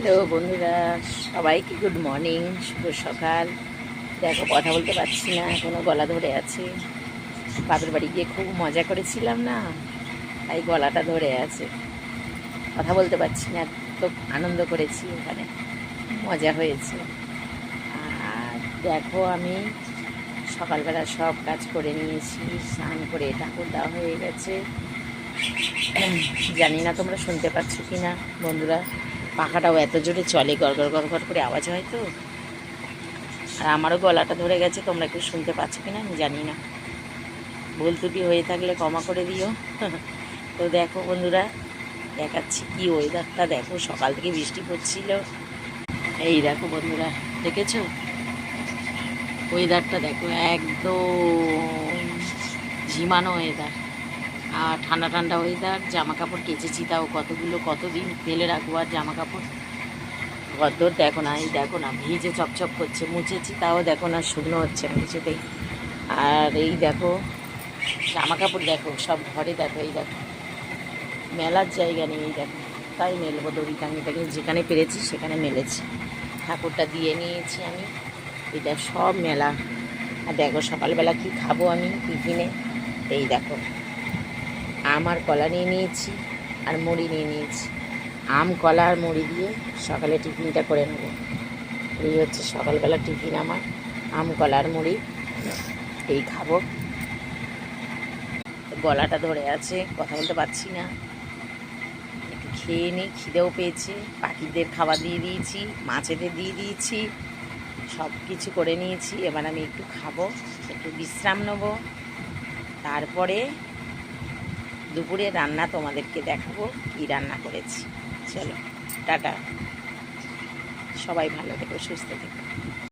Hello বন্ধুরা, সবাইকে good morning, শুভ সকাল। দেখো কথা বলতে পারছি না, এখনো গলা ধরে আছে। বাপের বাড়ি গিয়ে খুব মজা করেছিলাম না, তাই গলাটা ধরে আছে, কথা বলতে পারছি না। তো আনন্দ করেছি, ওখানে মজা হয়েছে। আর দেখো আমি সকালবেলা সব কাজ করে নিয়েছি, স্নান করে ঠাকুর দেওয়া হয়ে গেছে। জানি না তোমরা শুনতে পাচ্ছ কি না বন্ধুরা, পাখাটাও এত জোরে চলে, গড়গড় গড়গড় করে আওয়াজ হয় তো। আর আমারও গলাটা ধরে গেছে, তোমরা কেউ শুনতে পাচ্ছ কি না আমি জানি না, ভুল ত্রুটি হয়ে থাকলে ক্ষমা করে দিও। তো দেখো বন্ধুরা, দেখাচ্ছি কি ওয়েদারটা, দেখো সকাল থেকে বৃষ্টি পড়ছিল। এই দেখো বন্ধুরা, দেখেছো ওয়েদারটা, দেখো একদম ঝিমানো ওয়েদার। আর ঠান্ডা ঠান্ডা ওয়েদার, জামা কাপড় কেচেছি, তাও কতদিন ফেলে রাখবো আর জামা কাপড়। গদ্দর দেখো না, এই দেখো না ভিজে চপচপ করছে, মুছেছি তাও দেখো না শুকনো হচ্ছে না কিছুতেই। আর এই দেখো জামা কাপড় দেখো সব ঘরে, দেখো এই দেখো মেলার জায়গা নেই, এই দেখো তাই মেলবো দড়ি টাঙিয়ে টাঙিয়ে, যেখানে পেরেছি সেখানে মেলেছি। ঠাকুরটা দিয়ে নিয়েছি আমি, এটা সব মেলা। আর দেখো সকালবেলা কি খাবো আমি টিফিনে, এই দেখো আম আর কলা নিয়ে নিয়েছি, আর মুড়ি নিয়ে নিয়েছি। আম কলা আর মুড়ি দিয়ে সকালে টিফিনটা করে নেবো। এই হচ্ছে সকালবেলা টিফিন আমার, আম কলা আর মুড়ি, এই খাবো। গলাটা ধরে আছে, কথা বলতে পারছি না, একটু খেয়ে নিই, খিদেও পেয়েছে। পাখিদের খাবার দিয়ে দিয়েছি, মাছেদের দিয়ে দিয়েছি, সব কিছু করে নিয়েছি। এবার আমি একটু খাবো, একটু বিশ্রাম নেবো, তারপরে দুপুরে রান্না তোমাদেরকে দেখাবো কী রান্না করেছি। চলো টাটা, সবাই ভালো থেকো, সুস্থ থেকো।